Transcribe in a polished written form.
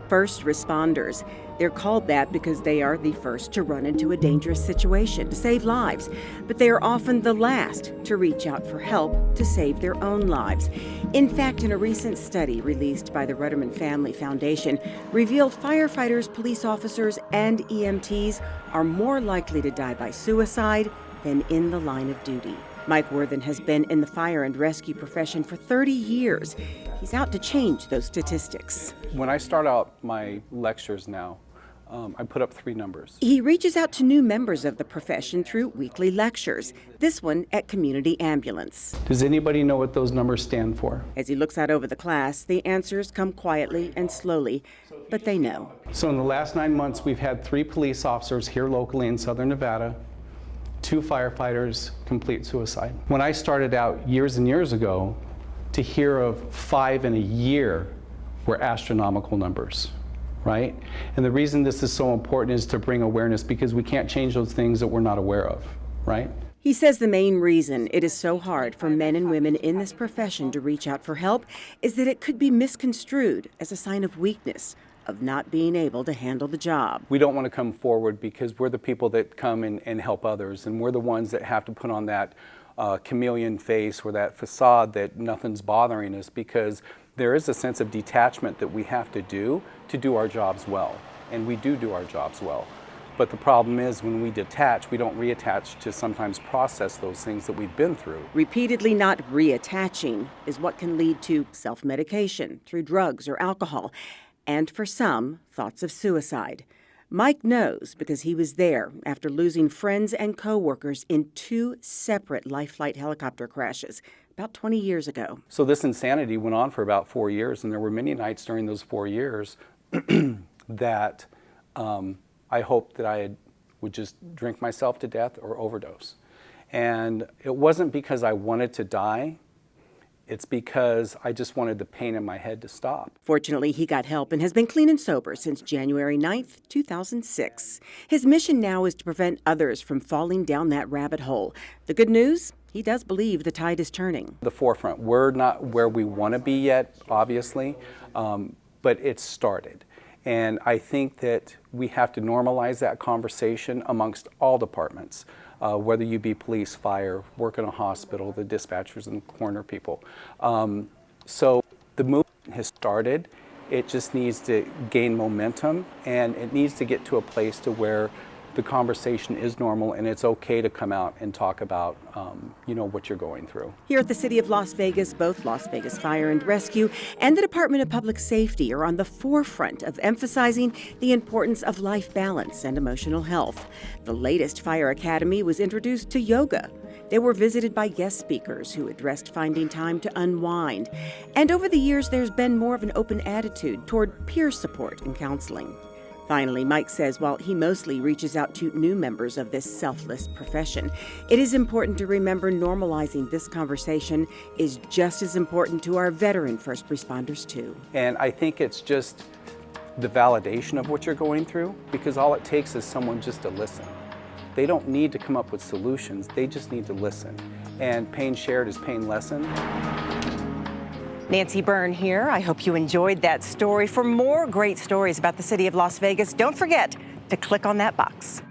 first responders. They're called that because they are the first to run into a dangerous situation to save lives, but they are often the last to reach out for help to save their own lives. In fact, in a recent study released by the Rudderman Family Foundation, revealed firefighters, police officers, and EMTs are more likely to die by suicide than in the line of duty. Mike Worthen has been in the fire and rescue profession for 30 years. He's out to change those statistics. When I start out my lectures now, I put up 3 numbers. He reaches out to new members of the profession through weekly lectures, this one at Community Ambulance. Does anybody know what those numbers stand for? As he looks out over the class, the answers come quietly and slowly, but they know. So in the last 9 months, we've had 3 police officers here locally in Southern Nevada, 2 firefighters complete suicide. When I started out years and years ago, to hear of 5 in a year were astronomical numbers, right? And the reason this is so important is to bring awareness, because we can't change those things that we're not aware of, right? He says the main reason it is so hard for men and women in this profession to reach out for help is that it could be misconstrued as a sign of weakness, of not being able to handle the job. We don't want to come forward because we're the people that come and help others, and we're the ones that have to put on that chameleon face or that facade that nothing's bothering us, because there is a sense of detachment that we have to do our jobs well, and we do our jobs well. But the problem is when we detach, we don't reattach to sometimes process those things that we've been through. Repeatedly not reattaching is what can lead to self-medication through drugs or alcohol, and for some, thoughts of suicide. Mike knows because he was there after losing friends and co-workers in 2 separate Life Flight helicopter crashes about 20 years ago. So this insanity went on for about 4 years, and there were many nights during those 4 years that I hoped that I would just drink myself to death or overdose. And it wasn't because I wanted to die. It's because I just wanted the pain in my head to stop. Fortunately, he got help and has been clean and sober since January 9th, 2006. His mission now is to prevent others from falling down that rabbit hole. The good news? He does believe the tide is turning. The forefront. We're not where we want to be yet, obviously, but it's started. And I think that we have to normalize that conversation amongst all departments. Whether you be police, fire, work in a hospital, the dispatchers and coroner people. So the movement has started. It just needs to gain momentum, and it needs to get to a place to where the conversation is normal and it's okay to come out and talk about what you're going through. Here at the City of Las Vegas, both Las Vegas Fire and Rescue and the Department of Public Safety are on the forefront of emphasizing the importance of life balance and emotional health. The latest Fire Academy was introduced to yoga. They were visited by guest speakers who addressed finding time to unwind. And over the years, there's been more of an open attitude toward peer support and counseling. Finally, Mike says while he mostly reaches out to new members of this selfless profession, it is important to remember normalizing this conversation is just as important to our veteran first responders, too. And I think it's just the validation of what you're going through, because all it takes is someone just to listen. They don't need to come up with solutions, they just need to listen. And pain shared is pain lessened. Nancy Byrne here. I hope you enjoyed that story. For more great stories about the City of Las Vegas, don't forget to click on that box.